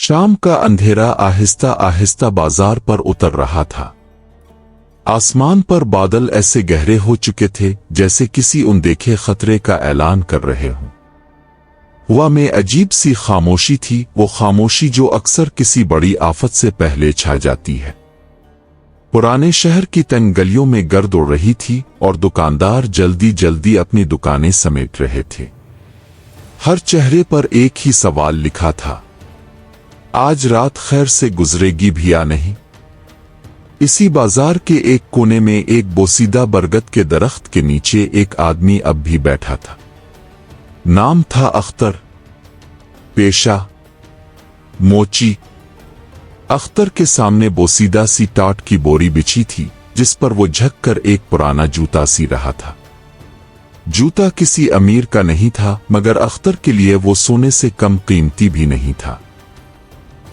शाम का अंधेरा आहिस्ता आहिस्ता बाजार पर उतर रहा था। आसमान पर बादल ऐसे गहरे हो चुके थे जैसे किसी अनदेखे खतरे का ऐलान कर रहे हों। हवा में अजीब सी खामोशी थी, वो खामोशी जो अक्सर किसी बड़ी आफत से पहले छा जाती है। पुराने शहर की तंग गलियों में गर्द उड़ रही थी और दुकानदार जल्दी जल्दी अपनी दुकानें समेट रहे थे। हर चेहरे पर एक ही सवाल लिखा था, आज रात खैर से गुजरेगी भी या नहीं। इसी बाजार के एक कोने में एक बोसीदा बरगद के दरख्त के नीचे एक आदमी अब भी बैठा था। नाम था अख्तर, पेशा मोची। अख्तर के सामने बोसीदा सी टाट की बोरी बिछी थी जिस पर वो झुक कर एक पुराना जूता सी रहा था। जूता किसी अमीर का नहीं था, मगर अख्तर के लिए वो सोने से कम कीमती भी नहीं था।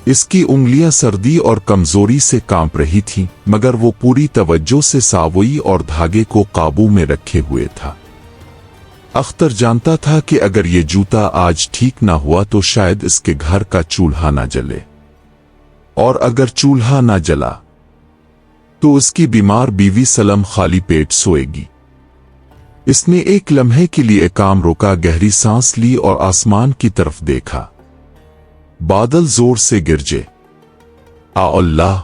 इसकी उंगलियां सर्दी और कमजोरी से कांप रही थीं, मगर वो पूरी तवज्जो से सावई और धागे को काबू में रखे हुए था। अख्तर जानता था कि अगर ये जूता आज ठीक ना हुआ तो शायद इसके घर का चूल्हा ना जले, और अगर चूल्हा ना जला तो उसकी बीमार बीवी सलम खाली पेट सोएगी। इसने एक लम्हे के लिए काम रोका, गहरी सांस ली और आसमान की तरफ देखा। बादल जोर से गिरजे। आ अल्लाह,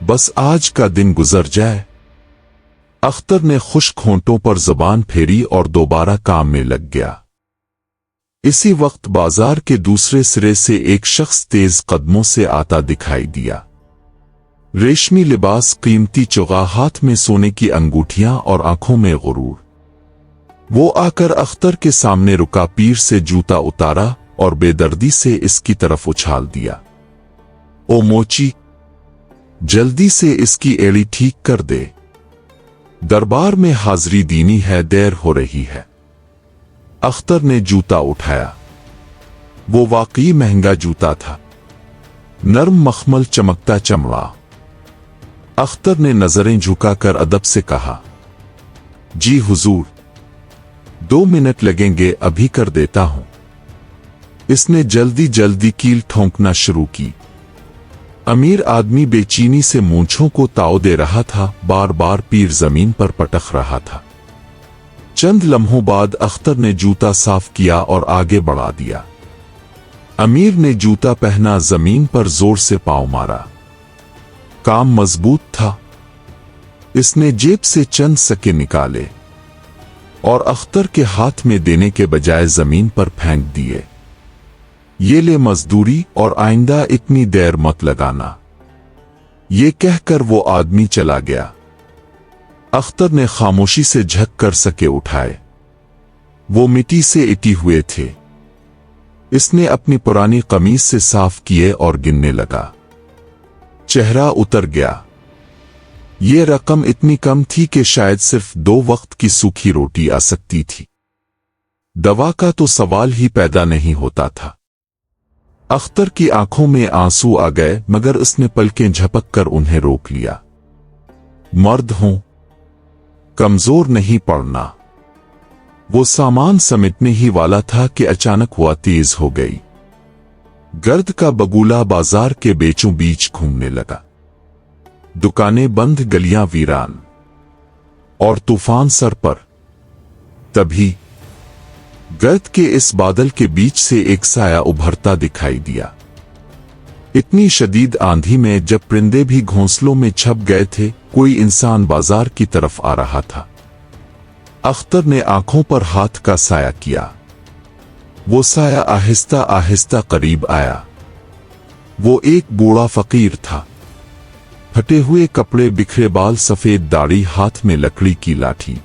बस आज का दिन गुजर जाए। अख्तर ने खुश्क होंठों पर जुबान फेरी और दोबारा काम में लग गया। इसी वक्त बाजार के दूसरे सिरे से एक शख्स तेज कदमों से आता दिखाई दिया। रेशमी लिबास, कीमती चुगा, हाथ में सोने की अंगूठियां और आंखों में गुरूर। वो आकर अख्तर के सामने रुका, पीर से जूता उतारा और बेदर्दी से इसकी तरफ उछाल दिया। ओ मोची, जल्दी से इसकी एड़ी ठीक कर दे, दरबार में हाजिरी दीनी है, देर हो रही है। अख्तर ने जूता उठाया। वो वाकई महंगा जूता था, नरम मखमल, चमकता चमड़ा। अख्तर ने नजरें झुकाकर अदब से कहा, जी हुजूर, 2 मिनट लगेंगे, अभी कर देता हूं। इसने जल्दी जल्दी कील ठोंकना शुरू की। अमीर आदमी बेचैनी से मूंछों को ताव दे रहा था, बार बार पीर जमीन पर पटक रहा था। चंद लम्हों बाद अख्तर ने जूता साफ किया और आगे बढ़ा दिया। अमीर ने जूता पहना, जमीन पर जोर से पांव मारा। काम मजबूत था। इसने जेब से चंद सके निकाले और अख्तर के हाथ में देने के बजाय जमीन पर फेंक दिए। ये ले मजदूरी, और आइंदा इतनी देर मत लगाना। ये कहकर वो आदमी चला गया। अख्तर ने खामोशी से झक कर सके उठाए। वो मिट्टी से इटी हुए थे। इसने अपनी पुरानी कमीज से साफ किए और गिनने लगा। चेहरा उतर गया। ये रकम इतनी कम थी कि शायद सिर्फ 2 वक्त की सूखी रोटी आ सकती थी। दवा का तो सवाल ही पैदा नहीं होता था। अख्तर की आंखों में आंसू आ गए, मगर उसने पलकें झपक कर उन्हें रोक लिया। मर्द हूं, कमजोर नहीं पड़ना। वो सामान समेटने ही वाला था कि अचानक हुआ तेज हो गई। गर्द का बगुला बाजार के बीचों बीच घूमने लगा। दुकानें बंद, गलियां वीरान, और तूफान सर पर। तभी गर्द के इस बादल के बीच से एक साया उभरता दिखाई दिया। इतनी शदीद आंधी में जब परिंदे भी घोंसलों में छप गए थे, कोई इंसान बाजार की तरफ आ रहा था। अख्तर ने आंखों पर हाथ का साया किया। वो साया आहिस्ता आहिस्ता करीब आया। वो एक बूढ़ा फकीर था। फटे हुए कपड़े, बिखरे बाल, सफेद दाढ़ी, हाथ में लकड़ी की लाठी।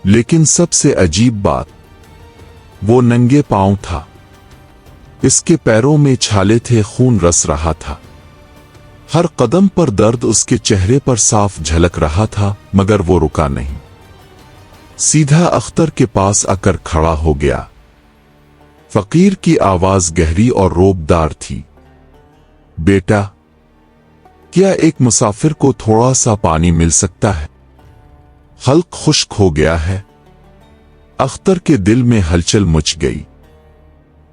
लेकिन सबसे अजीब बात, वो नंगे पांव था। इसके पैरों में छाले थे, खून रस रहा था। हर कदम पर दर्द उसके चेहरे पर साफ झलक रहा था, मगर वो रुका नहीं। सीधा अख्तर के पास आकर खड़ा हो गया। फकीर की आवाज गहरी और रोबदार थी। बेटा, क्या एक मुसाफिर को थोड़ा सा पानी मिल सकता है? हल्क खुश्क हो गया है। अख्तर के दिल में हलचल मच गई।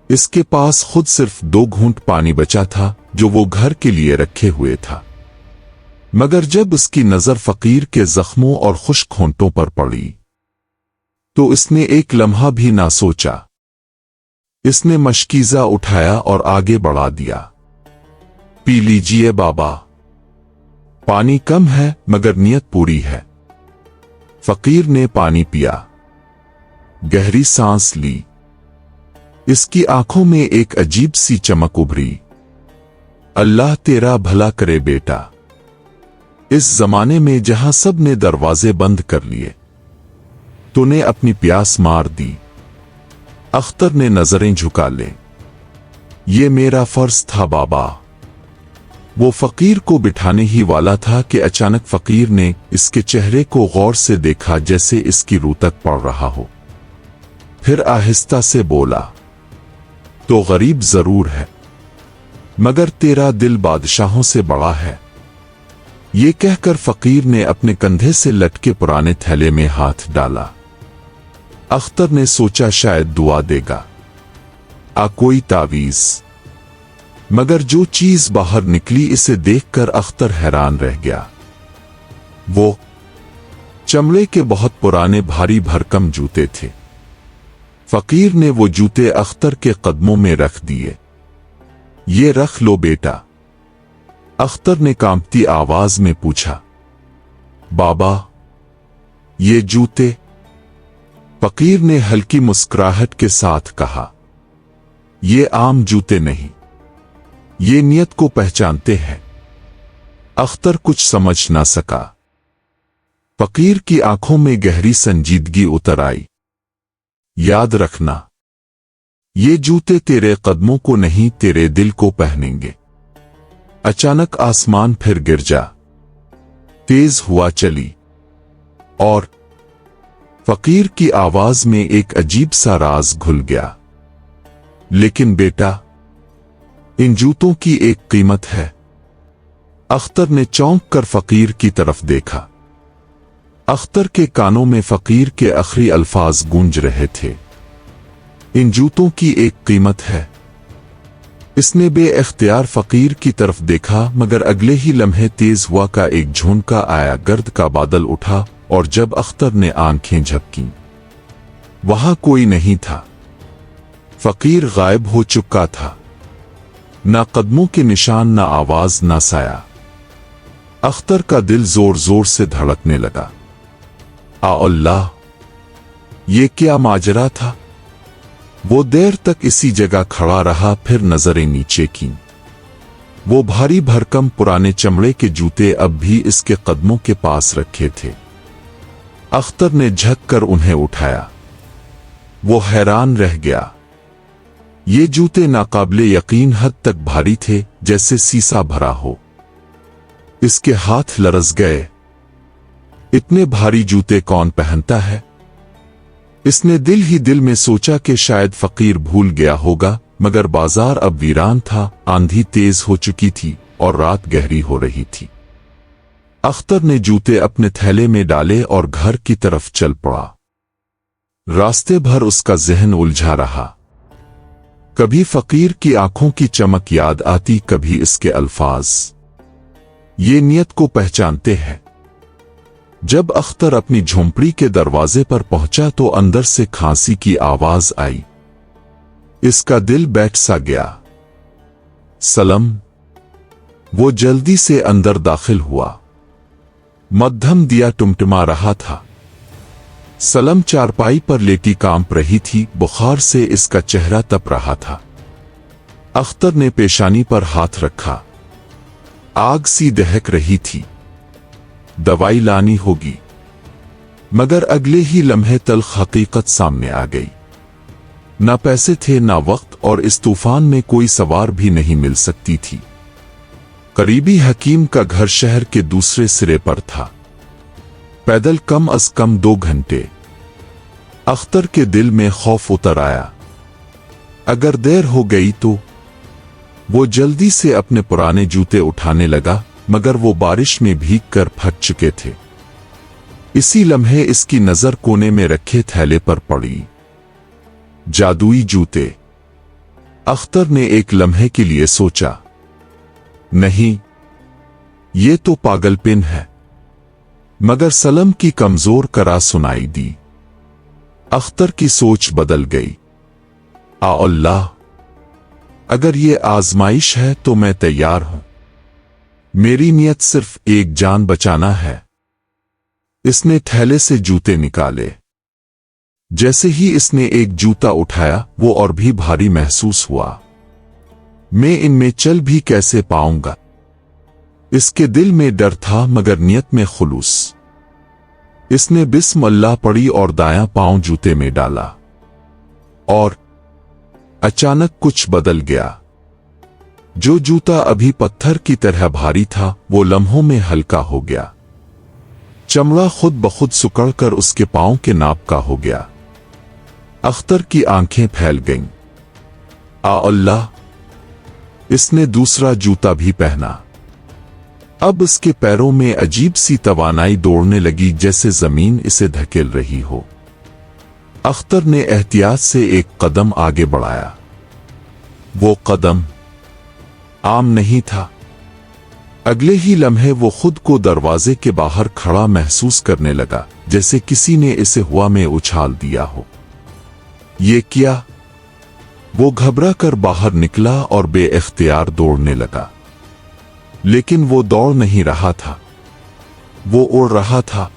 इसके पास खुद सिर्फ 2 घूंट पानी बचा था जो वो घर के लिए रखे हुए था। मगर जब उसकी नजर फकीर के जख्मों और खुश्क होंठों पर पड़ी तो इसने एक लम्हा भी ना सोचा। इसने मशकीज़ा उठाया और आगे बढ़ा दिया। पी लीजिए बाबा, पानी कम है मगर नियत पूरी है। फकीर ने पानी पिया, गहरी सांस ली। इसकी आंखों में एक अजीब सी चमक उभरी। अल्लाह तेरा भला करे बेटा। इस जमाने में जहां सब ने दरवाजे बंद कर लिए, तूने अपनी प्यास मार दी। अख्तर ने नजरें झुका ले। ये मेरा फर्ज था बाबा। वो फकीर को बिठाने ही वाला था कि अचानक फकीर ने इसके चेहरे को गौर से देखा, जैसे इसकी रूह तक पड़ रहा हो। फिर आहिस्ता से बोला, तो गरीब जरूर है मगर तेरा दिल बादशाहों से बड़ा है। ये कहकर फकीर ने अपने कंधे से लटके पुराने थैले में हाथ डाला। अख्तर ने सोचा शायद दुआ देगा, कोई तावीज। मगर जो चीज बाहर निकली इसे देखकर अख्तर हैरान रह गया। वो चमड़े के बहुत पुराने भारी भरकम जूते थे। फकीर ने वो जूते अख्तर के कदमों में रख दिए। ये रख लो बेटा। अख्तर ने कांपती आवाज में पूछा, बाबा ये जूते? फकीर ने हल्की मुस्कुराहट के साथ कहा, ये आम जूते नहीं, ये नियत को पहचानते हैं। अख्तर कुछ समझ ना सका। फकीर की आंखों में गहरी संजीदगी उतर आई। याद रखना, ये जूते तेरे कदमों को नहीं तेरे दिल को पहनेंगे। अचानक आसमान फिर गिर जा, तेज हुआ चली और फकीर की आवाज में एक अजीब सा राज घुल गया। लेकिन बेटा, इन जूतों की एक कीमत है। अख्तर ने चौंक कर फकीर की तरफ देखा। अख्तर के कानों में फकीर के आखिरी अल्फाज गूंज रहे थे, इन जूतों की एक कीमत है। इसने बेइख्तियार फकीर की तरफ देखा, मगर अगले ही लम्हे तेज हुआ का एक झोंका आया, गर्द का बादल उठा और जब अख्तर ने आंखें झपकीं, वहां कोई नहीं था। फकीर गायब हो चुका था। ना कदमों के निशान, ना आवाज, ना साया। अख्तर का दिल जोर जोर से धड़कने लगा। अल्लाह, ये क्या माजरा था? वो देर तक इसी जगह खड़ा रहा, फिर नजरें नीचे की। वो भारी भरकम पुराने चमड़े के जूते अब भी इसके कदमों के पास रखे थे। अख्तर ने झक कर उन्हें उठाया। वो हैरान रह गया। ये जूते नाकाबिले यकीन हद तक भारी थे, जैसे सीसा भरा हो। इसके हाथ लरस गए। इतने भारी जूते कौन पहनता है? इसने दिल ही दिल में सोचा कि शायद फकीर भूल गया होगा, मगर बाजार अब वीरान था, आंधी तेज हो चुकी थी और रात गहरी हो रही थी। अख्तर ने जूते अपने थैले में डाले और घर की तरफ चल पड़ा। रास्ते भर उसका जहन उलझा रहा। कभी फकीर की आंखों की चमक याद आती, कभी इसके अल्फाज, ये नियत को पहचानते हैं। जब अख्तर अपनी झोंपड़ी के दरवाजे पर पहुंचा तो अंदर से खांसी की आवाज आई। इसका दिल बैठ सा गया। सलम। वो जल्दी से अंदर दाखिल हुआ। मध्यम दिया टुमटुमा रहा था। सलम चारपाई पर लेटी कांप रही थी, बुखार से इसका चेहरा तप रहा था। अख्तर ने पेशानी पर हाथ रखा। आग सी दहक रही थी। दवाई लानी होगी। मगर अगले ही लम्हे तल्ख हकीकत सामने आ गई। ना पैसे थे, ना वक्त, और इस तूफान में कोई सवार भी नहीं मिल सकती थी। करीबी हकीम का घर शहर के दूसरे सिरे पर था। पैदल कम अज कम 2 घंटे। अख्तर के दिल में खौफ उतर आया। अगर देर हो गई तो। वो जल्दी से अपने पुराने जूते उठाने लगा, मगर वो बारिश में भीग कर फट चुके थे। इसी लम्हे इसकी नजर कोने में रखे थैले पर पड़ी। जादुई जूते। अख्तर ने एक लम्हे के लिए सोचा, नहीं, ये तो पागलपन है। मगर सलम की कमजोर करा सुनाई दी। अख्तर की सोच बदल गई। आ अल्लाह, अगर ये आजमाइश है तो मैं तैयार हूं। मेरी नियत सिर्फ एक जान बचाना है। इसने थैले से जूते निकाले। जैसे ही इसने एक जूता उठाया वो और भी भारी महसूस हुआ। मैं इनमें चल भी कैसे पाऊंगा? इसके दिल में डर था मगर नियत में खुलूस। इसने बिस्मिल्लाह पढ़ी और दायां पांव जूते में डाला और अचानक कुछ बदल गया। जो जूता अभी पत्थर की तरह भारी था वो लम्हों में हल्का हो गया। चमड़ा खुद बखुद सिकुड़कर उसके पांव के नाप का हो गया। अख्तर की आंखें फैल गईं। आ अल्लाह, इसने दूसरा जूता भी पहना। अब इसके पैरों में अजीब सी तवानाई दौड़ने लगी, जैसे जमीन इसे धकेल रही हो। अख्तर ने एहतियात से एक कदम आगे बढ़ाया। वो कदम आम नहीं था। अगले ही लम्हे वो खुद को दरवाजे के बाहर खड़ा महसूस करने लगा, जैसे किसी ने इसे हवा में उछाल दिया हो। ये क्या? वो घबरा कर बाहर निकला और बेइख्तियार दौड़ने लगा। लेकिन वो दौड़ नहीं रहा था, वो उड़ रहा था।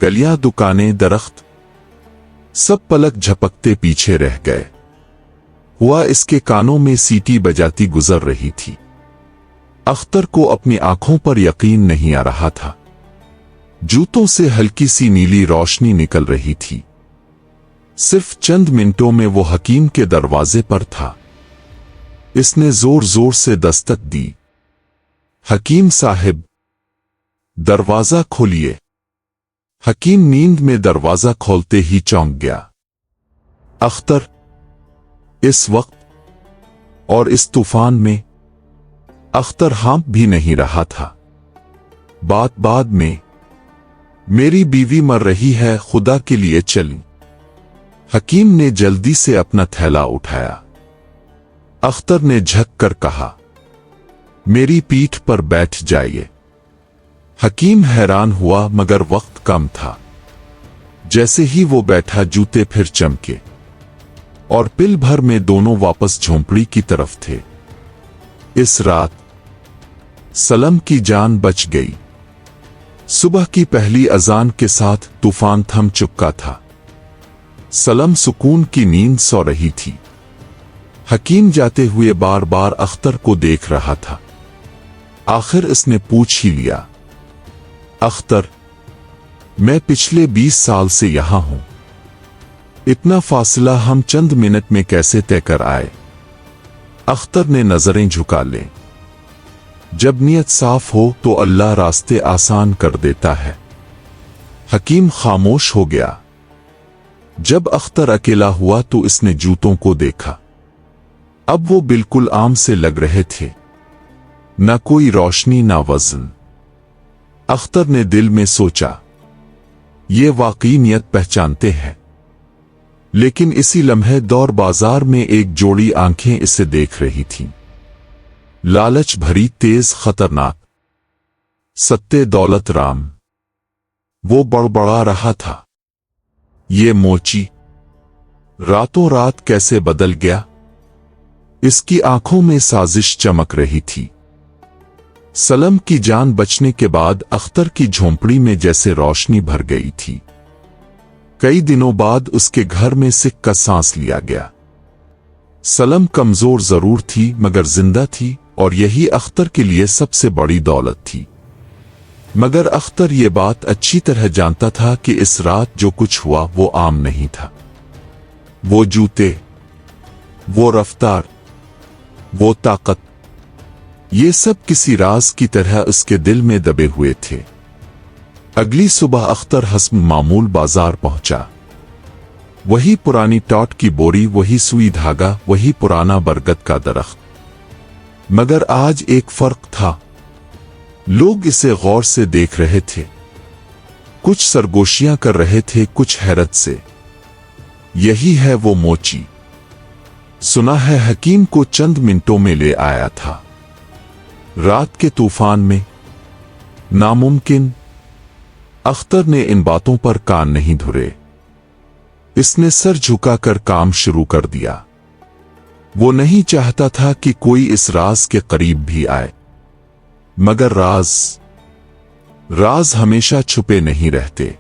गलियां, दुकानें, दरख्त सब पलक झपकते पीछे रह गए। हुआ इसके कानों में सीटी बजाती गुजर रही थी। अख्तर को अपनी आंखों पर यकीन नहीं आ रहा था। जूतों से हल्की सी नीली रोशनी निकल रही थी। सिर्फ चंद मिनटों में वो हकीम के दरवाजे पर था। इसने जोर जोर से दस्तक दी। हकीम साहिब, दरवाजा खोलिए। हकीम नींद में दरवाजा खोलते ही चौंक गया। अख्तर, इस वक्त और इस तूफान में? अख्तर हाँप भी नहीं रहा था। बात बाद में, मेरी बीवी मर रही है, खुदा के लिए चली। हकीम ने जल्दी से अपना थैला उठाया। अख्तर ने झक कर कहा, मेरी पीठ पर बैठ जाइए। हकीम हैरान हुआ मगर वक्त कम था। जैसे ही वो बैठा, जूते फिर चमके और पिल भर में दोनों वापस झोंपड़ी की तरफ थे। इस रात सलम की जान बच गई। सुबह की पहली अजान के साथ तूफान थम चुका था। सलम सुकून की नींद सो रही थी। हकीम जाते हुए बार बार अख्तर को देख रहा था। आखिर इसने पूछ ही लिया, अख्तर, मैं पिछले 20 साल से यहां हूं। इतना फासला हम चंद मिनट में कैसे तय कर आए? अख्तर ने नजरें झुका ले। जब नीयत साफ हो तो अल्लाह रास्ते आसान कर देता है। हकीम खामोश हो गया। जब अख्तर अकेला हुआ तो इसने जूतों को देखा। अब वो बिल्कुल आम से लग रहे थे, न कोई रोशनी न वजन। अख्तर ने दिल में सोचा, ये वाकई नियत पहचानते हैं। लेकिन इसी लम्हे दौर बाजार में एक जोड़ी आंखें इसे देख रही थीं। लालच भरी, तेज, खतरनाक। सत्ते दौलत राम। वो बड़बड़ा रहा था, ये मोची रातों रात कैसे बदल गया? इसकी आंखों में साजिश चमक रही थी। सलम की जान बचने के बाद अख्तर की झोंपड़ी में जैसे रोशनी भर गई थी। कई दिनों बाद उसके घर में सिक का सांस लिया गया। सलम कमजोर जरूर थी मगर जिंदा थी, और यही अख्तर के लिए सबसे बड़ी दौलत थी। मगर अख्तर ये बात अच्छी तरह जानता था कि इस रात जो कुछ हुआ वो आम नहीं था। वो जूते, वो रफ्तार, वो ताकत, ये सब किसी राज की तरह उसके दिल में दबे हुए थे। अगली सुबह अख्तर हस्ब मामूल बाजार पहुंचा। वही पुरानी टॉट की बोरी, वही सुई धागा, वही पुराना बरगद का दरख्त। मगर आज एक फर्क था। लोग इसे गौर से देख रहे थे। कुछ सरगोशियां कर रहे थे, कुछ हैरत से। यही है वो मोची। सुना है हकीम को चंद मिनटों में ले आया था। रात के तूफान में नामुमकिन। अख्तर ने इन बातों पर कान नहीं धुरे। इसने सर झुकाकर काम शुरू कर दिया। वो नहीं चाहता था कि कोई इस राज के करीब भी आए, मगर राज हमेशा छुपे नहीं रहते।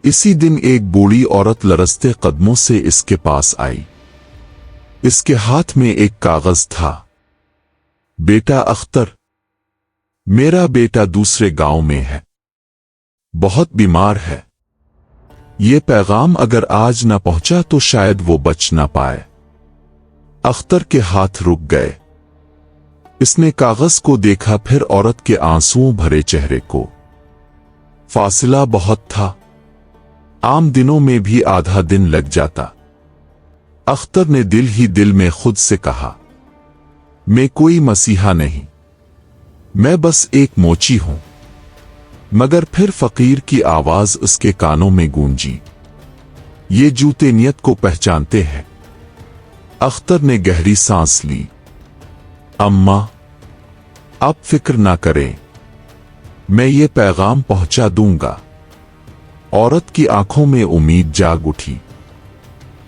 इसी दिन एक बूढ़ी औरत लरजते कदमों से इसके पास आई। इसके हाथ में एक कागज था। बेटा अख्तर, मेरा बेटा दूसरे गांव में है, बहुत बीमार है। ये पैगाम अगर आज न पहुंचा तो शायद वो बच ना पाए। अख्तर के हाथ रुक गए। इसने कागज को देखा, फिर औरत के आंसुओं भरे चेहरे को। फासला बहुत था, आम दिनों में भी आधा दिन लग जाता। अख्तर ने दिल ही दिल में खुद से कहा, मैं कोई मसीहा नहीं, मैं बस एक मोची हूं। मगर फिर फकीर की आवाज उसके कानों में गूंजी, ये जूते नियत को पहचानते हैं। अख्तर ने गहरी सांस ली। अम्मा, आप फिक्र ना करें, मैं ये पैगाम पहुंचा दूंगा। औरत की आंखों में उम्मीद जाग उठी।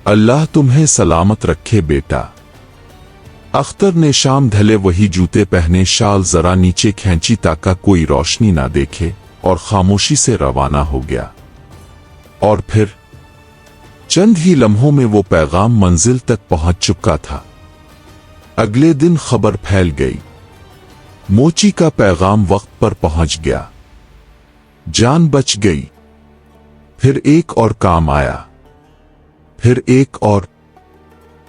अल्लाह तुम्हें सलामत रखे बेटा। अख्तर ने शाम ढले वही जूते पहने, शाल जरा नीचे खींची ताकि कोई रोशनी ना देखे, और खामोशी से रवाना हो गया। और फिर चंद ही लम्हों में वो पैगाम मंजिल तक पहुंच चुका था। अगले दिन खबर फैल गई। मोची का पैगाम वक्त पर पहुंच गया, जान बच गई। फिर एक और काम आया, फिर एक और।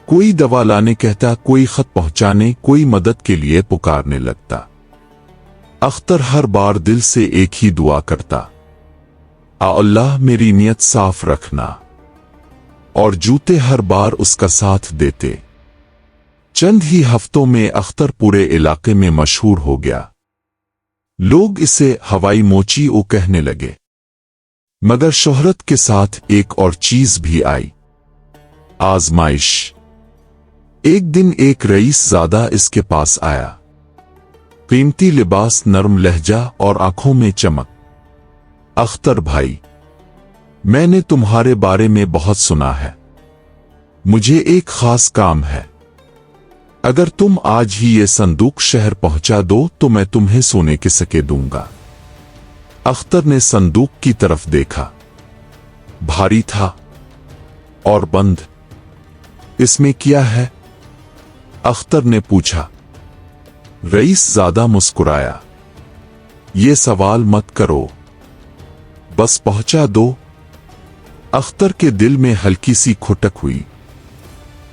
कोई दवा लाने कहता, कोई खत पहुंचाने, कोई मदद के लिए पुकारने लगता। अख्तर हर बार दिल से एक ही दुआ करता, आ अल्लाह मेरी नियत साफ रखना। और जूते हर बार उसका साथ देते। चंद ही हफ्तों में अख्तर पूरे इलाके में मशहूर हो गया। लोग इसे हवाई मोची ओ कहने लगे। मगर शोहरत के साथ एक और चीज भी आई, आजमाइश। एक दिन एक रईस ज़ादा इसके पास आया। कीमती लिबास, नरम लहजा और आंखों में चमक। अख्तर भाई, मैंने तुम्हारे बारे में बहुत सुना है। मुझे एक खास काम है। अगर तुम आज ही ये संदूक शहर पहुंचा दो तो मैं तुम्हें सोने के सिक्के दूंगा। अख्तर ने संदूक की तरफ देखा। भारी था और बंद। इसमें क्या है? अख्तर ने पूछा। रईस ज़ादा मुस्कुराया। ये सवाल मत करो, बस पहुंचा दो। अख्तर के दिल में हल्की सी खुटक हुई,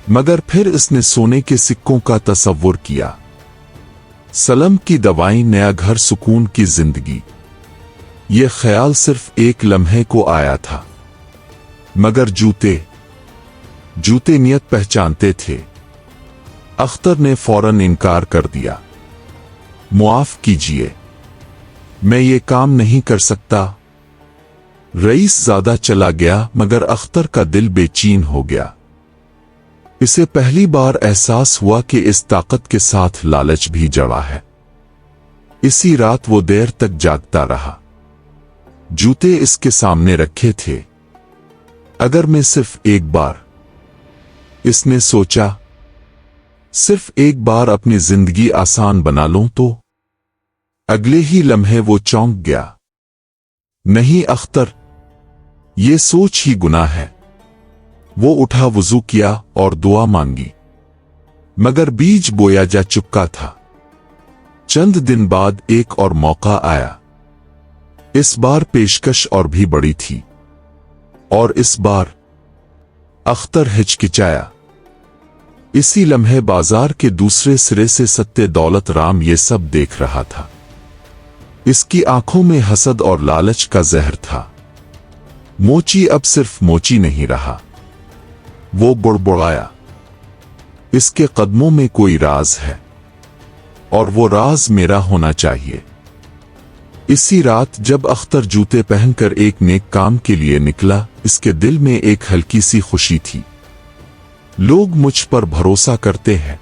मगर फिर इसने सोने के सिक्कों का तसव्वुर किया। सलम की दवाई, नया घर, सुकून की जिंदगी। ये ख्याल सिर्फ एक लम्हे को आया था, मगर जूते नियत पहचानते थे। अख्तर ने फौरन इनकार कर दिया। मुआफ कीजिए, मैं ये काम नहीं कर सकता। रईस ज़ादा चला गया, मगर अख्तर का दिल बेचैन हो गया। इसे पहली बार एहसास हुआ कि इस ताकत के साथ लालच भी जड़ा है। इसी रात वो देर तक जागता रहा। जूते इसके सामने रखे थे। अगर मैं सिर्फ एक बार, इसने सोचा, सिर्फ एक बार अपनी जिंदगी आसान बना लूं तो। अगले ही लम्हे वो चौंक गया। नहीं अख्तर, ये सोच ही गुनाह है। वो उठा, वुजू किया और दुआ मांगी, मगर बीज बोया जा चुका था। चंद दिन बाद एक और मौका आया। इस बार पेशकश और भी बड़ी थी, और इस बार अख्तर हिचकिचाया। इसी लम्हे बाजार के दूसरे सिरे से सत्ते दौलत राम ये सब देख रहा था। इसकी आंखों में हसद और लालच का जहर था। मोची अब सिर्फ मोची नहीं रहा। वो बुड़बुड़ाया, इसके कदमों में कोई राज है, और वो राज मेरा होना चाहिए। इसी रात जब अख्तर जूते पहनकर एक नेक काम के लिए निकला, इसके दिल में एक हल्की सी खुशी थी। लोग मुझ पर भरोसा करते हैं,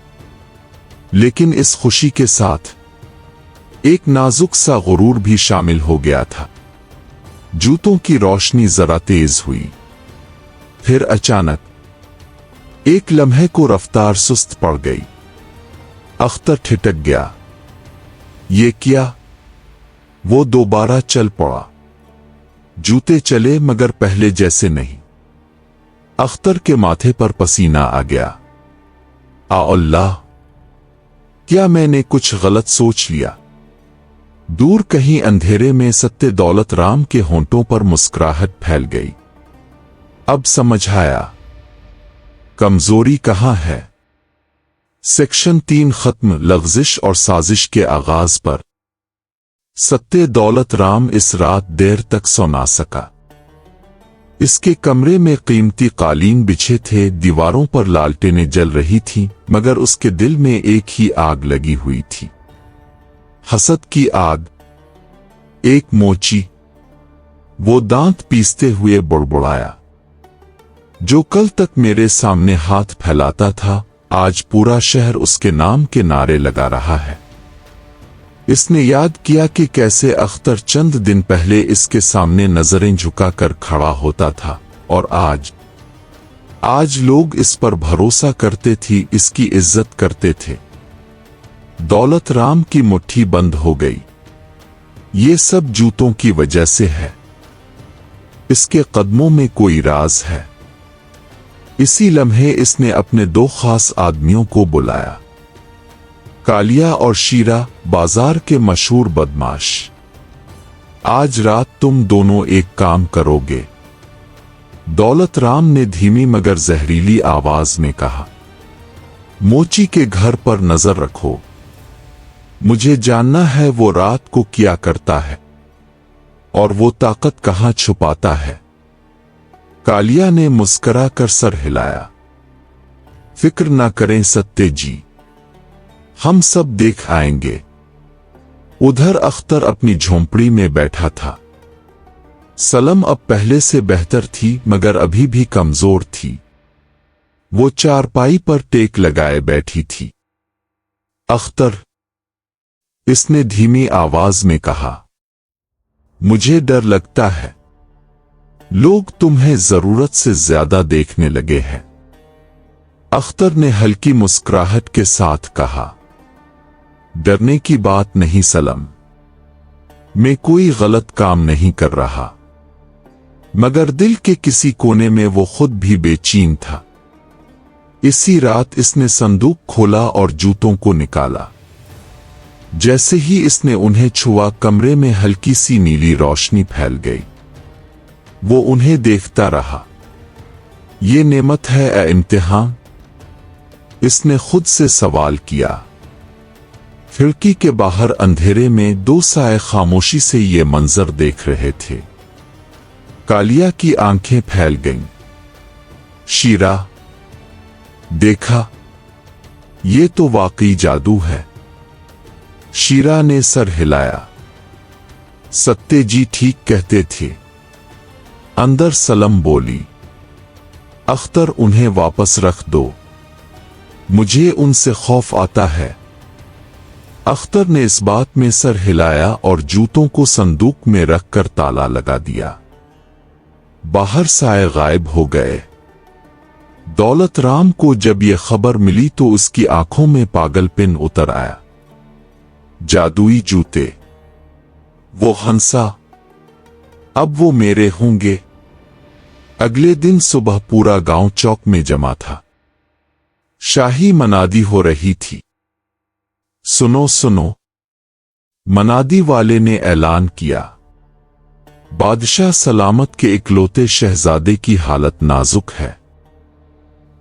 लेकिन इस खुशी के साथ एक नाजुक सा गुरूर भी शामिल हो गया था। जूतों की रोशनी जरा तेज हुई, फिर अचानक एक लम्हे को रफ्तार सुस्त पड़ गई। अख्तर ठिठक गया। ये क्या? वो दोबारा चल पड़ा। जूते चले मगर पहले जैसे नहीं। अख्तर के माथे पर पसीना आ गया। आ अल्लाह, क्या मैंने कुछ गलत सोच लिया? दूर कहीं अंधेरे में सत्य दौलत राम के होंठों पर मुस्कुराहट फैल गई। अब समझ आया कमजोरी कहां है। सेक्शन 3 खत्म। लग़ज़िश और साजिश के आगाज पर सत्य दौलत राम इस रात देर तक सो ना सका। इसके कमरे में कीमती कालीन बिछे थे, दीवारों पर लालटेनें जल रही थीं, मगर उसके दिल में एक ही आग लगी हुई थी, हसद की आग। एक मोची। वो दांत पीसते हुए बुड़बुड़ाया, जो कल तक मेरे सामने हाथ फैलाता था, आज पूरा शहर उसके नाम के नारे लगा रहा है। इसने याद किया कि कैसे अख्तर चंद दिन पहले इसके सामने नजरें झुकाकर खड़ा होता था, और आज लोग इस पर भरोसा करते थी, इसकी इज्जत करते थे। दौलत राम की मुट्ठी बंद हो गई। ये सब जूतों की वजह से है। इसके कदमों में कोई राज है। इसी लम्हे इसने अपने 2 खास आदमियों को बुलाया, कालिया और शीरा, बाजार के मशहूर बदमाश। आज रात तुम दोनों एक काम करोगे, दौलत राम ने धीमी मगर जहरीली आवाज में कहा। मोची के घर पर नजर रखो। मुझे जानना है वो रात को क्या करता है और वो ताकत कहां छुपाता है। कालिया ने मुस्करा कर सर हिलाया। फिक्र ना करें सत्य जी, हम सब देख आएंगे। उधर अख्तर अपनी झोंपड़ी में बैठा था। सलम अब पहले से बेहतर थी, मगर अभी भी कमजोर थी। वो चारपाई पर टेक लगाए बैठी थी। अख्तर, इसने धीमी आवाज में कहा, मुझे डर लगता है। लोग तुम्हें जरूरत से ज्यादा देखने लगे हैं। अख्तर ने हल्की मुस्कुराहट के साथ कहा, डरने की बात नहीं सलम, मैं कोई गलत काम नहीं कर रहा। मगर दिल के किसी कोने में वो खुद भी बेचैन था। इसी रात इसने संदूक खोला और जूतों को निकाला। जैसे ही इसने उन्हें छुआ, कमरे में हल्की सी नीली रोशनी फैल गई। वो उन्हें देखता रहा। ये नेमत है या इम्तिहान? इसने खुद से सवाल किया। खिड़की के बाहर अंधेरे में 2 साए खामोशी से ये मंजर देख रहे थे। कालिया की आंखें फैल गईं। शीरा, देखा, ये तो वाकई जादू है। शीरा ने सर हिलाया। सत्य जी ठीक कहते थे। अंदर सलम बोली, अख्तर उन्हें वापस रख दो, मुझे उनसे खौफ आता है। अख्तर ने इस बात में सर हिलाया और जूतों को संदूक में रखकर ताला लगा दिया। बाहर साए गायब हो गए। दौलत राम को जब यह खबर मिली तो उसकी आंखों में पागलपन उतर आया। जादुई जूते, वो हंसा, अब वो मेरे होंगे। अगले दिन सुबह पूरा गांव चौक में जमा था। शाही मनादी हो रही थी। सुनो सुनो, मनादी वाले ने ऐलान किया, बादशाह सलामत के इकलौते शहजादे की हालत नाजुक है।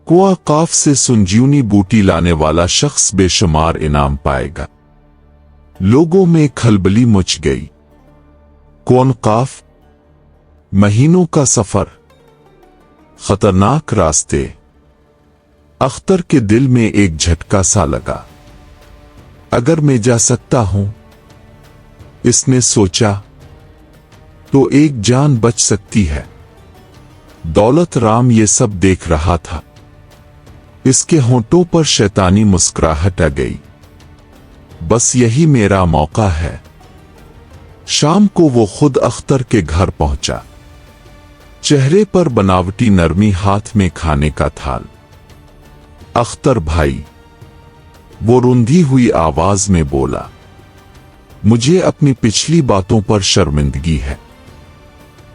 कुआ काफ से संजीवनी बूटी लाने वाला शख्स बेशुमार इनाम पाएगा। लोगों में खलबली मच गई। कौन काफ? महीनों का सफर, खतरनाक रास्ते। अख्तर के दिल में एक झटका सा लगा। अगर मैं जा सकता हूं, इसने सोचा, तो एक जान बच सकती है। दौलत राम ये सब देख रहा था। इसके होंठों पर शैतानी मुस्कुराहट आ गई। बस यही मेरा मौका है। शाम को वो खुद अख्तर के घर पहुंचा। चेहरे पर बनावटी नरमी, हाथ में खाने का थाल। अख्तर भाई, वो रुंधी हुई आवाज में बोला, मुझे अपनी पिछली बातों पर शर्मिंदगी है।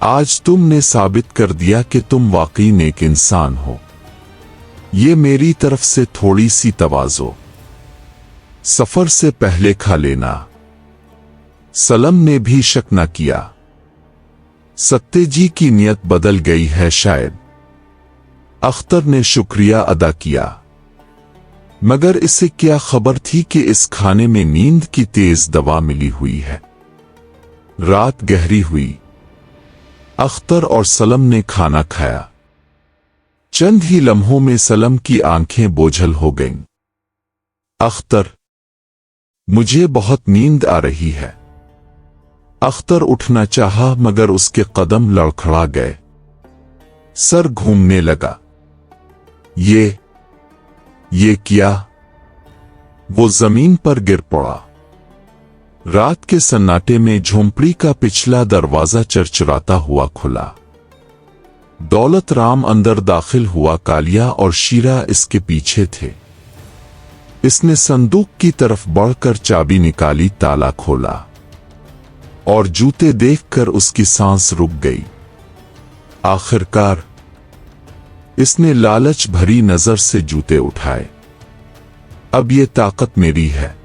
आज तुमने साबित कर दिया कि तुम वाकई नेक इंसान हो। ये मेरी तरफ से थोड़ी सी तवाज़ो। सफर से पहले खा लेना। सलम ने भी शक न किया। सत्ते जी की नियत बदल गई है शायद। अख्तर ने शुक्रिया अदा किया, मगर इसे क्या खबर थी कि इस खाने में नींद की तेज दवा मिली हुई है। रात गहरी हुई। अख्तर और सलम ने खाना खाया। चंद ही लम्हों में सलम की आंखें बोझल हो गईं। अख्तर, मुझे बहुत नींद आ रही है। अख्तर उठना चाहा, मगर उसके कदम लड़खड़ा गए। सर घूमने लगा। ये क्या? वो जमीन पर गिर पड़ा। रात के सन्नाटे में झोंपड़ी का पिछला दरवाजा चरचराता हुआ खुला। दौलत राम अंदर दाखिल हुआ। कालिया और शीरा इसके पीछे थे। इसने संदूक की तरफ बढ़कर चाबी निकाली, ताला खोला और जूते देखकर उसकी सांस रुक गई। आखिरकार इसने लालच भरी नजर से जूते उठाए। अब ये ताकत मेरी है।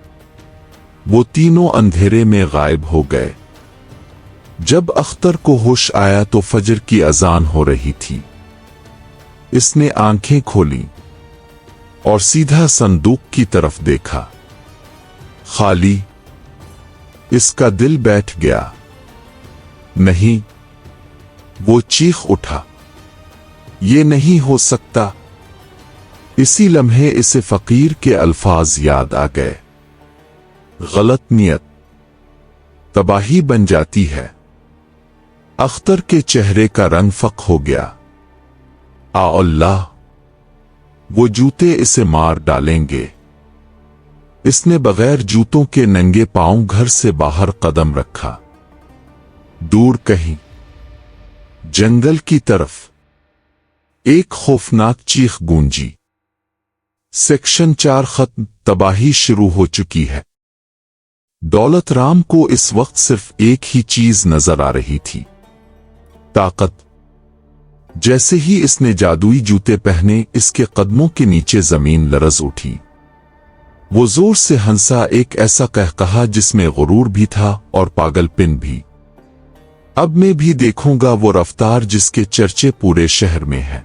वो तीनों अंधेरे में गायब हो गए। जब अख्तर को होश आया तो फजर की अजान हो रही थी। इसने आंखें खोली और सीधा संदूक की तरफ देखा। खाली। इसका दिल बैठ गया। नहीं, वो चीख उठा, ये नहीं हो सकता। इसी लम्हे इसे फकीर के अल्फाज याद आ गए, गलत नियत तबाही बन जाती है। अख्तर के चेहरे का रंग फक हो गया। आ अल्लाह, वो जूते इसे मार डालेंगे। इसने बगैर जूतों के नंगे पांव घर से बाहर कदम रखा। दूर कहीं जंगल की तरफ एक खौफनाक चीख गूंजी। सेक्शन 4 खत्म। तबाही शुरू हो चुकी है। दौलत राम को इस वक्त सिर्फ एक ही चीज नजर आ रही थी, ताकत। जैसे ही इसने जादुई जूते पहने, इसके कदमों के नीचे जमीन लरज उठी। वो जोर से हंसा, एक ऐसा कहकहा जिसमें गुरूर भी था और पागलपन भी। अब मैं भी देखूंगा वो रफ्तार जिसके चर्चे पूरे शहर में है।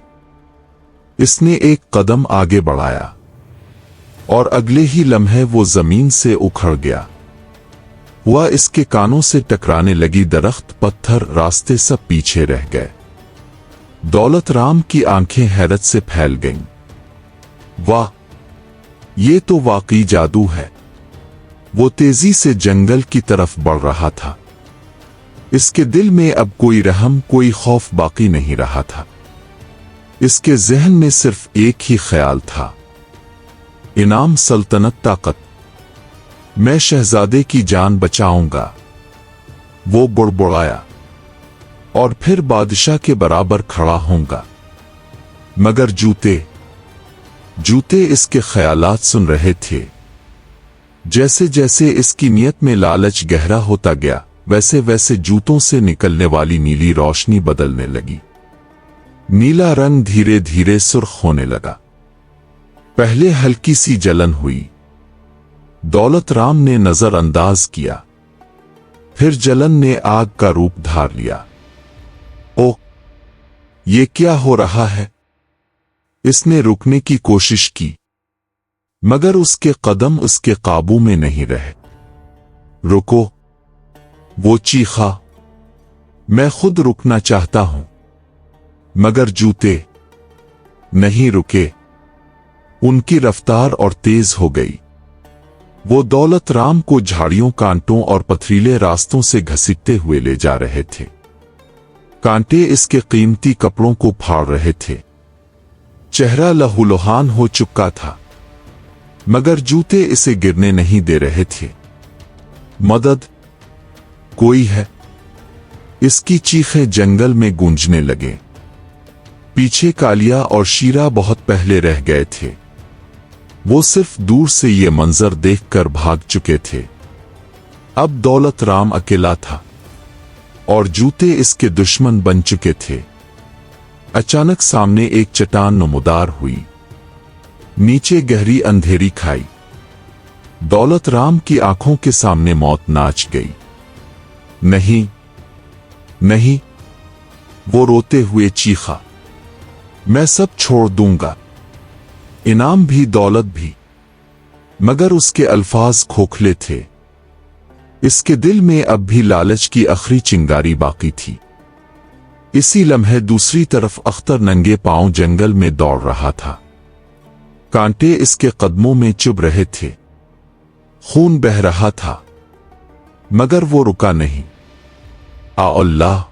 इसने एक कदम आगे बढ़ाया और अगले ही लम्हे वो जमीन से उखड़ गया। हुआ इसके कानों से टकराने लगी। दरख्त, पत्थर, रास्ते सब पीछे रह गए। दौलत राम की आंखें हैरत से फैल गईं। वाह, ये तो वाकई जादू है। वो तेजी से जंगल की तरफ बढ़ रहा था। इसके दिल में अब कोई रहम, कोई खौफ बाकी नहीं रहा था। इसके जहन में सिर्फ एक ही ख्याल था, इनाम, सल्तनत, ताकत। मैं शहजादे की जान बचाऊंगा। वो बुड़बुड़ाया, और फिर बादशाह के बराबर खड़ा होऊंगा। मगर जूते इसके ख्यालात सुन रहे थे। जैसे जैसे इसकी नीयत में लालच गहरा होता गया, वैसे वैसे जूतों से निकलने वाली नीली रोशनी बदलने लगी। नीला रंग धीरे धीरे सुर्ख होने लगा। पहले हल्की सी जलन हुई। दौलत राम ने नजरअंदाज किया। फिर जलन ने आग का रूप धार लिया। ओ, ये क्या हो रहा है? इसने रुकने की कोशिश की, मगर उसके कदम उसके काबू में नहीं रहे। रुको, वो चीखा। मैं खुद रुकना चाहता हूं, मगर जूते नहीं रुके। उनकी रफ्तार और तेज हो गई। वो दौलत राम को झाड़ियों, कांटों और पथरीले रास्तों से घसीटते हुए ले जा रहे थे। कांटे इसके कीमती कपड़ों को फाड़ रहे थे। चेहरा लहूलुहान हो चुका था, मगर जूते इसे गिरने नहीं दे रहे थे। मदद! कोई है? इसकी चीखें जंगल में गूंजने लगे। पीछे कालिया और शीरा बहुत पहले रह गए थे। वो सिर्फ दूर से ये मंजर देखकर भाग चुके थे। अब दौलत राम अकेला था और जूते इसके दुश्मन बन चुके थे। अचानक सामने एक चट्टान नमूदार हुई। नीचे गहरी अंधेरी खाई। दौलत राम की आंखों के सामने मौत नाच गई। नहीं, नहीं, वो रोते हुए चीखा, मैं सब छोड़ दूंगा, इनाम भी दौलत भी। मगर उसके अल्फाज खोखले थे। इसके दिल में अब भी लालच की आखिरी चिंगारी बाकी थी। इसी लम्हे दूसरी तरफ अख्तर नंगे पांव जंगल में दौड़ रहा था। कांटे इसके कदमों में चुभ रहे थे। खून बह रहा था, मगर वो रुका नहीं। आ अल्लाह!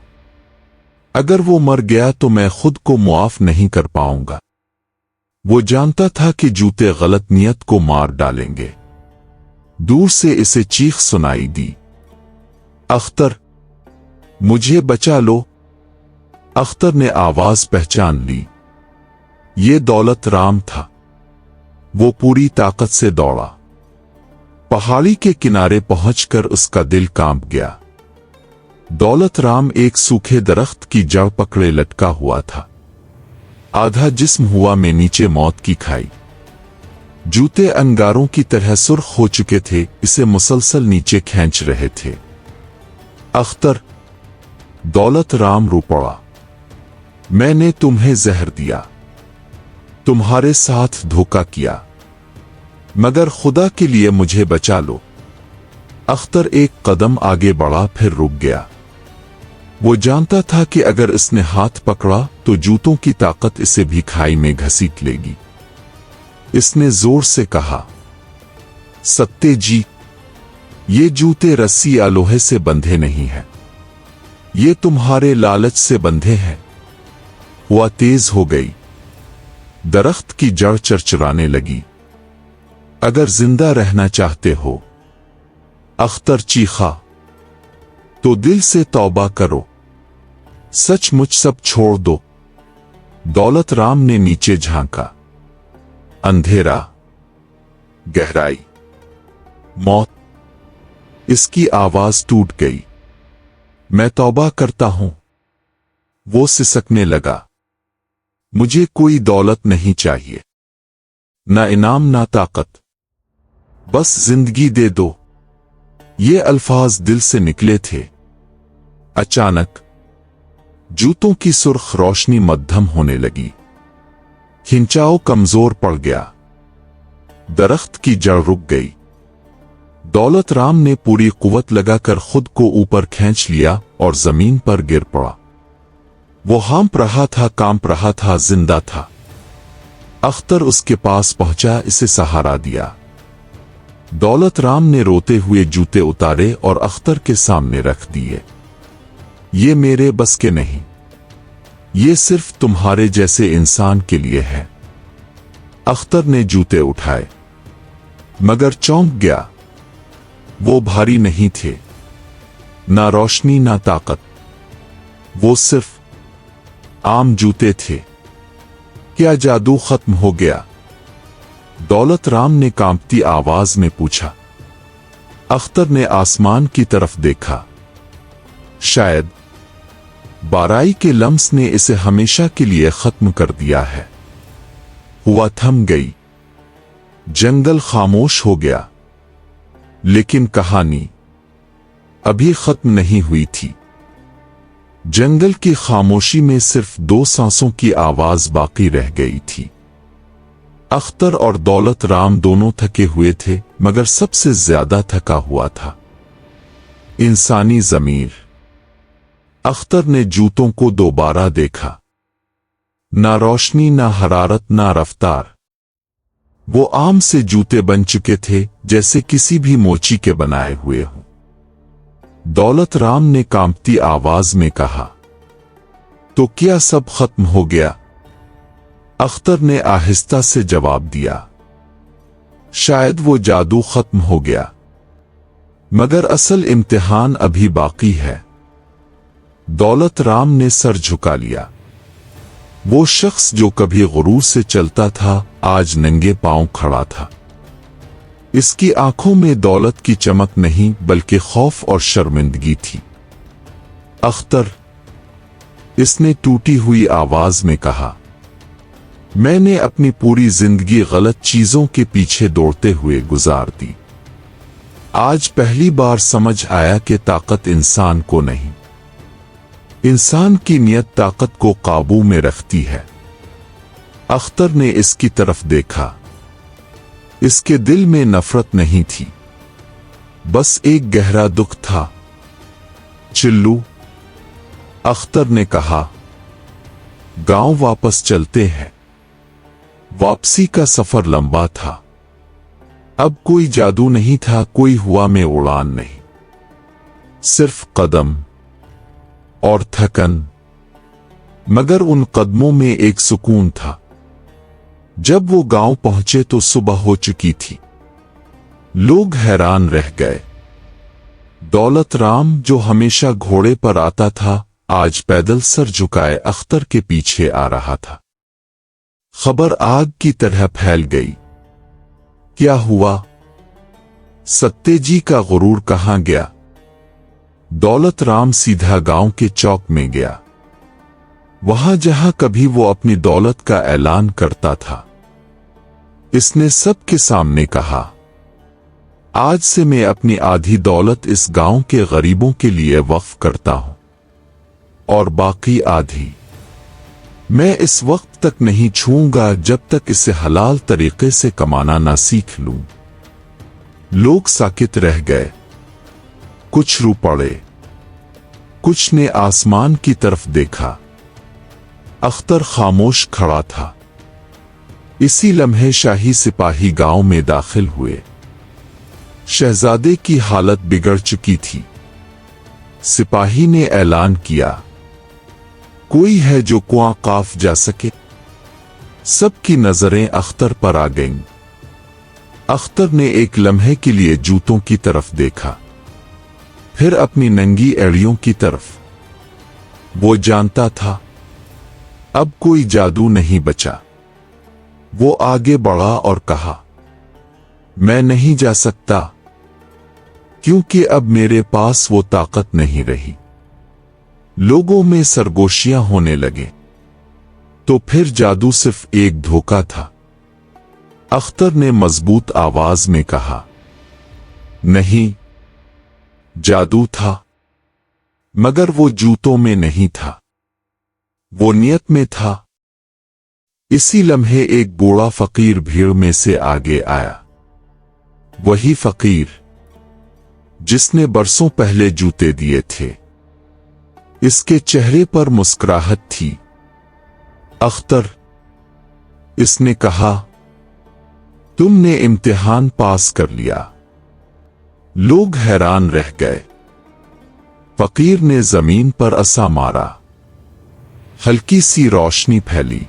अगर वो मर गया तो मैं खुद को मुआफ नहीं कर पाऊंगा। वो जानता था कि जूते गलत नियत को मार डालेंगे। दूर से इसे चीख सुनाई दी, अख्तर, मुझे बचा लो। अख्तर ने आवाज पहचान ली। ये दौलत राम था। वो पूरी ताकत से दौड़ा। पहाड़ी के किनारे पहुंचकर उसका दिल कांप गया। दौलत राम एक सूखे दरख्त की जड़ पकड़े लटका हुआ था। आधा जिस्म हुआ में नीचे मौत की खाई। जूते अंगारों की तरह सुर्ख हो चुके थे, इसे मुसलसल नीचे खींच रहे थे। अख्तर! दौलत राम रो पड़ा, मैंने तुम्हें जहर दिया, तुम्हारे साथ धोखा किया, मगर खुदा के लिए मुझे बचा लो। अख्तर एक कदम आगे बढ़ा, फिर रुक गया। वो जानता था कि अगर इसने हाथ पकड़ा तो जूतों की ताकत इसे भी खाई में घसीट लेगी। इसने जोर से कहा, सत्ते जी, ये जूते रस्सी या लोहे से बंधे नहीं हैं, ये तुम्हारे लालच से बंधे हैं। हुआ तेज हो गई। दरख्त की जड़ चरचराने लगी। अगर जिंदा रहना चाहते हो, अख्तर चीखा, तो दिल से तौबा करो, सचमुच सब छोड़ दो। दौलत राम ने नीचे झांका। अंधेरा, गहराई, मौत। इसकी आवाज टूट गई। मैं तौबा करता हूं। वो सिसकने लगा। मुझे कोई दौलत नहीं चाहिए, ना इनाम ना ताकत, बस जिंदगी दे दो। ये अल्फाज दिल से निकले थे। अचानक जूतों की सुर्ख रोशनी मध्यम होने लगी। खिंचाव कमजोर पड़ गया। दरख्त की जड़ रुक गई। दौलत राम ने पूरी कुव्वत लगाकर खुद को ऊपर खींच लिया और जमीन पर गिर पड़ा। वो हाँप रहा था, कांप रहा था, जिंदा था। अख्तर उसके पास पहुंचा, इसे सहारा दिया। दौलत राम ने रोते हुए जूते उतारे और अख्तर के सामने रख दिए। ये मेरे बस के नहीं, ये सिर्फ तुम्हारे जैसे इंसान के लिए है। अख्तर ने जूते उठाए, मगर चौंक गया। वो भारी नहीं थे, ना रोशनी ना ताकत, वो सिर्फ आम जूते थे। क्या जादू खत्म हो गया? दौलत राम ने कांपती आवाज में पूछा। अख्तर ने आसमान की तरफ देखा। शायद बाराई के लम्स ने इसे हमेशा के लिए खत्म कर दिया है। हुआ थम गई। जंगल खामोश हो गया। लेकिन कहानी अभी खत्म नहीं हुई थी। जंगल की खामोशी में सिर्फ दो सांसों की आवाज बाकी रह गई थी। अख्तर और दौलत राम दोनों थके हुए थे, मगर सबसे ज्यादा थका हुआ था इंसानी ज़मीर। अख्तर ने जूतों को दोबारा देखा। ना रोशनी, ना हरारत, ना रफ्तार। वो आम से जूते बन चुके थे, जैसे किसी भी मोची के बनाए हुए हों। दौलत राम ने कांपती आवाज में कहा, तो क्या सब खत्म हो गया? अख्तर ने आहिस्ता से जवाब दिया, शायद वो जादू खत्म हो गया, मगर असल इम्तिहान अभी बाकी है। दौलत राम ने सर झुका लिया। वो शख्स जो कभी गुरूर से चलता था आज नंगे पांव खड़ा था। इसकी आंखों में दौलत की चमक नहीं बल्कि खौफ और शर्मिंदगी थी। अख्तर, इसने टूटी हुई आवाज में कहा, मैंने अपनी पूरी जिंदगी गलत चीजों के पीछे दौड़ते हुए गुजार दी। आज पहली बार समझ आया कि ताकत इंसान को नहीं, इंसान की नियत ताकत को काबू में रखती है। अख्तर ने इसकी तरफ देखा। इसके दिल में नफरत नहीं थी, बस एक गहरा दुख था। चिल्लू, अख्तर ने कहा, गांव वापस चलते हैं। वापसी का सफर लंबा था। अब कोई जादू नहीं था, कोई हवा में उड़ान नहीं, सिर्फ कदम और थकन। मगर उन कदमों में एक सुकून था। जब वो गांव पहुंचे तो सुबह हो चुकी थी। लोग हैरान रह गए। दौलत राम, जो हमेशा घोड़े पर आता था, आज पैदल सर झुकाए अख्तर के पीछे आ रहा था। खबर आग की तरह फैल गई। क्या हुआ? सत्ते जी का गुरूर कहां गया? दौलत राम सीधा गांव के चौक में गया, वहां जहां कभी वो अपनी दौलत का ऐलान करता था। इसने सबके सामने कहा, आज से मैं अपनी आधी दौलत इस गांव के गरीबों के लिए वक्फ करता हूं, और बाकी आधी मैं इस वक्त तक नहीं छूऊंगा जब तक इसे हलाल तरीके से कमाना ना सीख लूं। लोग साकित रह गए। कुछ रो पड़े, कुछ ने आसमान की तरफ देखा। अख्तर खामोश खड़ा था। इसी लम्हे शाही सिपाही गांव में दाखिल हुए। शहजादे की हालत बिगड़ चुकी थी। सिपाही ने ऐलान किया, कोई है जो कुआं काफ जा सके? सबकी नजरें अख्तर पर आ गईं। अख्तर ने एक लम्हे के लिए जूतों की तरफ देखा, फिर अपनी नंगी एड़ियों की तरफ। वो जानता था अब कोई जादू नहीं बचा। वो आगे बढ़ा और कहा, मैं नहीं जा सकता, क्योंकि अब मेरे पास वो ताकत नहीं रही। लोगों में सरगोशियां होने लगे। तो फिर जादू सिर्फ एक धोखा था। अख्तर ने मजबूत आवाज में कहा, नहीं, जादू था, मगर वो जूतों में नहीं था, वो नियत में था। इसी लम्हे एक बूढ़ा फकीर भीड़ में से आगे आया। वही फकीर जिसने बरसों पहले जूते दिए थे। इसके चेहरे पर मुस्कुराहट थी। अख्तर, इसने कहा, तुमने इम्तिहान पास कर लिया। लोग हैरान रह गए। फकीर ने जमीन पर असा मारा। हल्की सी रोशनी फैली,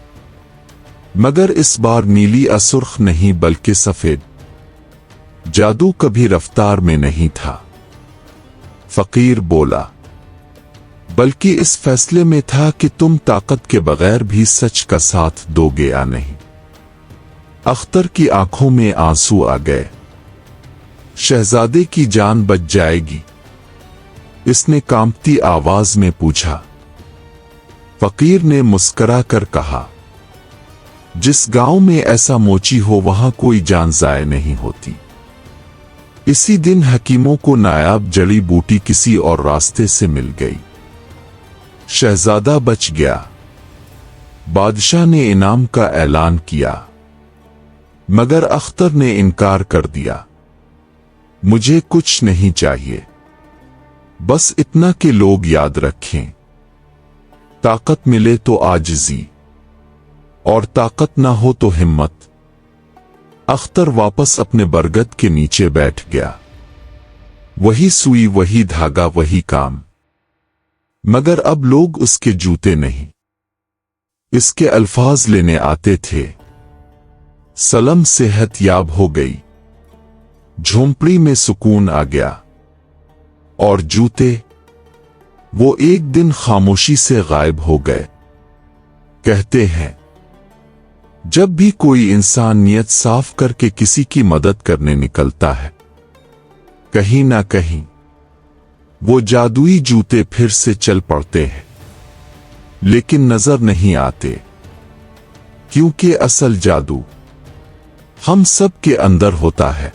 मगर इस बार नीली असुर्ख नहीं बल्कि सफेद। जादू कभी रफ्तार में नहीं था। फकीर बोला, बल्कि इस फैसले में था कि तुम ताकत के बगैर भी सच का साथ दोगे या नहीं। अख्तर की आंखों में आंसू आ गए। शहजादे की जान बच जाएगी, इसने कांपती आवाज में पूछा। फकीर ने मुस्कुरा कर कहा, जिस गांव में ऐसा मोची हो वहां कोई जान जाए नहीं होती। इसी दिन हकीमों को नायाब जड़ी बूटी किसी और रास्ते से मिल गई। शहजादा बच गया। बादशाह ने इनाम का ऐलान किया, मगर अख्तर ने इनकार कर दिया। मुझे कुछ नहीं चाहिए, बस इतना कि लोग याद रखें, ताकत मिले तो आजिज़ी, और ताकत ना हो तो हिम्मत। अख्तर वापस अपने बरगद के नीचे बैठ गया। वही सुई, वही धागा, वही काम, मगर अब लोग उसके जूते नहीं, इसके अल्फाज लेने आते थे। सलम सेहत याब हो गई, झोंपड़ी में सुकून आ गया। और जूते, वो एक दिन खामोशी से गायब हो गए। कहते हैं जब भी कोई इंसान नियत साफ करके किसी की मदद करने निकलता है, कहीं ना कहीं वो जादुई जूते फिर से चल पड़ते हैं, लेकिन नजर नहीं आते, क्योंकि असल जादू हम सब के अंदर होता है।